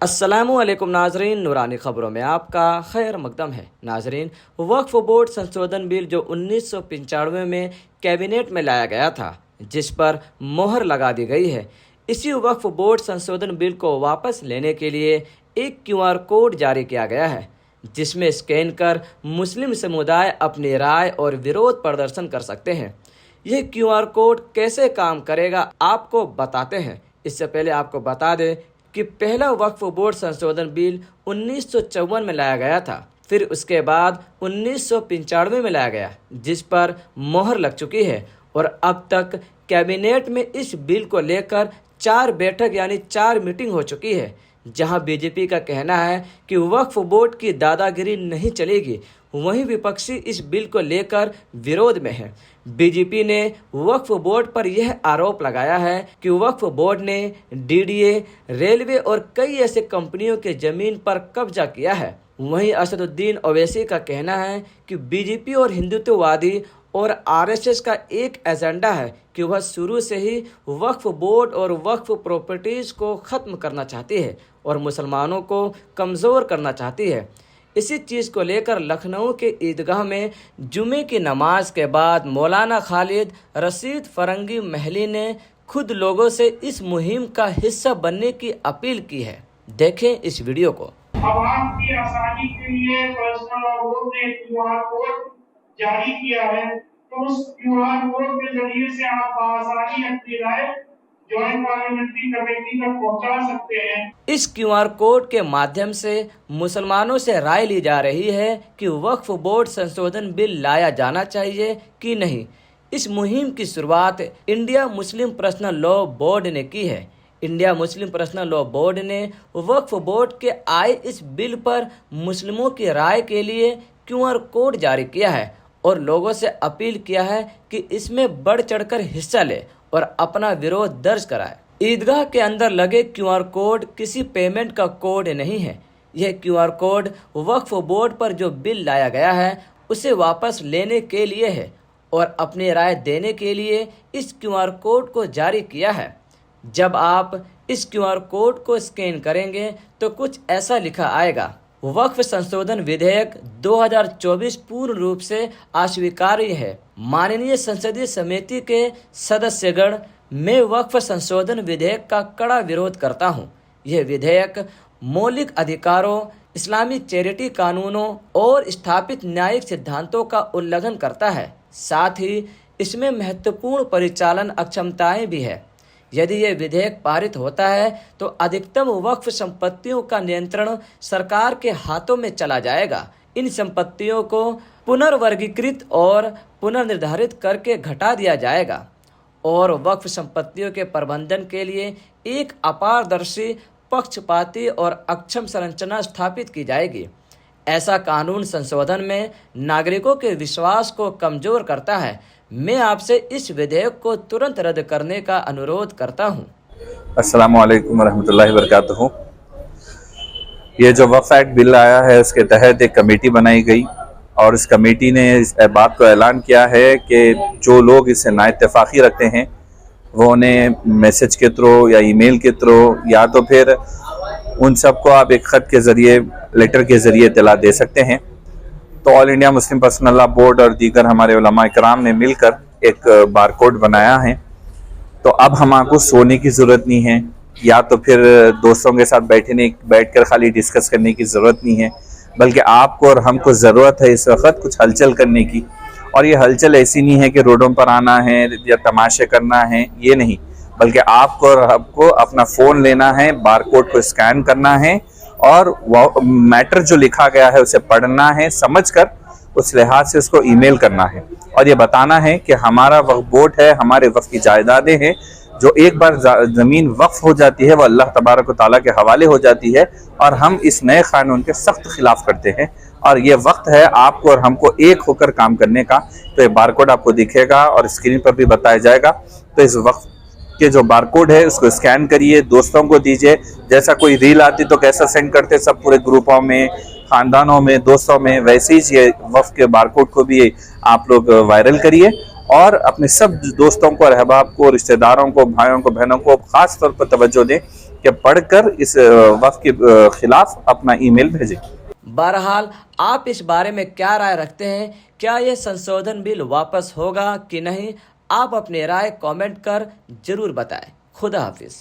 अस्सलामुअलैकुम नाजरीन, नूरानी ख़बरों में आपका खैर मकदम है। नाजरीन, वक्फ बोर्ड संशोधन बिल जो 1995 में कैबिनेट में लाया गया था, जिस पर मोहर लगा दी गई है, इसी वक्फ बोर्ड संशोधन बिल को वापस लेने के लिए एक QR कोड जारी किया गया है, जिसमें स्कैन कर मुस्लिम समुदाय अपनी राय और विरोध प्रदर्शन कर सकते हैं। यह QR कोड कैसे काम करेगा आपको बताते हैं। इससे पहले आपको बता दें कि पहला वक्फ बोर्ड संशोधन बिल 1954 में लाया गया था, फिर उसके बाद 1995 में लाया गया, जिस पर मोहर लग चुकी है और अब तक कैबिनेट में इस बिल को लेकर 4 बैठक यानी 4 मीटिंग हो चुकी है, जहां बीजेपी का कहना है कि वक्फ बोर्ड की दादागिरी नहीं चलेगी। वहीं विपक्षी इस बिल को लेकर विरोध में है। बीजेपी ने वक्फ बोर्ड पर यह आरोप लगाया है कि वक्फ बोर्ड ने DDA, रेलवे और कई ऐसे कंपनियों के जमीन पर कब्जा किया है। वहीं असदुद्दीन ओवैसी का कहना है कि बीजेपी और हिंदुत्ववादी और RSS का एक एजेंडा है कि वह शुरू से ही वक्फ बोर्ड और वक्फ प्रॉपर्टीज़ को ख़त्म करना चाहती है और मुसलमानों को कमज़ोर करना चाहती है। इसी चीज़ को लेकर लखनऊ के ईदगाह में जुमे की नमाज के बाद मौलाना खालिद रशीद फरंगी महली ने खुद लोगों से इस मुहिम का हिस्सा बनने की अपील की है। देखें इस वीडियो को। आवाम की आसानी के लिए पर्सनल लॉ बोर्ड ने QR कोड जारी किया है, तो उस QR कोड के जरिए से आप आसानी अपनी राय ज्वाइंट पार्लियामेंट्री कमेटी तक पहुंचा सकते हैं। इस QR कोड के माध्यम से मुसलमानों से राय ली जा रही है कि वक्फ बोर्ड संशोधन बिल लाया जाना चाहिए कि नहीं। इस मुहिम की शुरुआत India Muslim personal law board ने की है। India Muslim personal law board ने वक्फ बोर्ड के आए इस बिल पर मुस्लिमों की राय के लिए QR कोड जारी किया है और लोगों से अपील किया है कि इसमें बढ़ चढ़कर हिस्सा ले और अपना विरोध दर्ज कराए। ईदगाह के अंदर लगे QR कोड किसी पेमेंट का कोड नहीं है। यह QR कोड वक्फ बोर्ड पर जो बिल लाया गया है उसे वापस लेने के लिए है और अपनी राय देने के लिए इस QR कोड को जारी किया है। जब आप इस QR कोड को स्कैन करेंगे तो कुछ ऐसा लिखा आएगा। वक्फ संशोधन विधेयक 2024 पूर्ण रूप से अस्वीकार्य है। माननीय संसदीय समिति के सदस्यगण, मैं वक्फ संशोधन विधेयक का कड़ा विरोध करता हूं। यह विधेयक मौलिक अधिकारों, इस्लामी चैरिटी कानूनों और स्थापित न्यायिक सिद्धांतों का उल्लंघन करता है। साथ ही इसमें महत्वपूर्ण परिचालन अक्षमताएं भी है। यदि यह विधेयक पारित होता है तो अधिकतम वक्फ संपत्तियों का नियंत्रण सरकार के हाथों में चला जाएगा। इन संपत्तियों को पुनर्वर्गीकृत और पुनर्निर्धारित करके घटा दिया जाएगा और वक्फ संपत्तियों के प्रबंधन के लिए एक अपारदर्शी, पक्षपाती और अक्षम संरचना स्थापित की जाएगी। ऐसा कानून संशोधन में नागरिकों के विश्वास को कमजोर करता है। मैं आपसे इस विधेयक को तुरंत रद्द करने का अनुरोध करता हूं। अस्सलामुअलैकुम रहमतुल्लाहि वबरकातुहू। ये जो वक्फ एक्ट बिल आया है उसके तहत एक कमेटी बनाई गई और इस कमेटी ने इस बात को ऐलान किया है कि जो लोग इससे नाइत्तेफाकी रखते हैं वो उन्हें मैसेज के थ्रू या ईमेल के थ्रू या तो फिर उन सबको आप एक ख़त के ज़रिए, लेटर के ज़रिए इत्तला दे सकते हैं। तो all India Muslim personal law board और दीगर हमारे उलमा इकराम ने मिलकर एक बारकोड बनाया है। तो अब हमको सोने की ज़रूरत नहीं है या तो फिर दोस्तों के साथ बैठकर खाली डिस्कस करने की ज़रूरत नहीं है, बल्कि आपको और हमको ज़रूरत है इस वक्त कुछ हलचल करने की। और ये हलचल ऐसी नहीं है कि रोडों पर आना है या तमाशे करना है, ये नहीं, बल्कि आपको और हमको अपना फ़ोन लेना है, बारकोड को स्कैन करना है और मैटर जो लिखा गया है उसे पढ़ना है, समझकर उस लिहाज से उसको ईमेल करना है और ये बताना है कि हमारा वक्फ बोर्ड है, हमारे वक्फ की जायदादें हैं। जो एक बार ज़मीन वक्फ हो जाती है वो अल्लाह तबारक व तआला के हवाले हो जाती है और हम इस नए कानून के सख्त खिलाफ करते हैं और ये वक्त है आपको और हमको एक होकर काम करने का। तो ये बारकोड आपको दिखेगा और स्क्रीन पर भी बताया जाएगा। तो इस वक्त के जो बारकोड है उसको स्कैन करिए, दोस्तों को दीजिए। जैसा कोई रील आती तो कैसा सेंड करते सब पूरे ग्रुपों में, ख़ानदानों में, दोस्तों में, वैसे ही ये वक्फ के बारकोड को भी आप लोग वायरल करिए और अपने सब दोस्तों को, अहबाब को, रिश्तेदारों को, भाइयों को, बहनों को ख़ास तौर पर तवज्जो दें कि पढ़कर इस वक्फ के खिलाफ अपना ईमेल भेजें। बहरहाल आप इस बारे में क्या राय रखते हैं? क्या यह संशोधन बिल वापस होगा कि नहीं? आप अपनी राय कमेंट कर जरूर बताएं। खुदा हाफिज।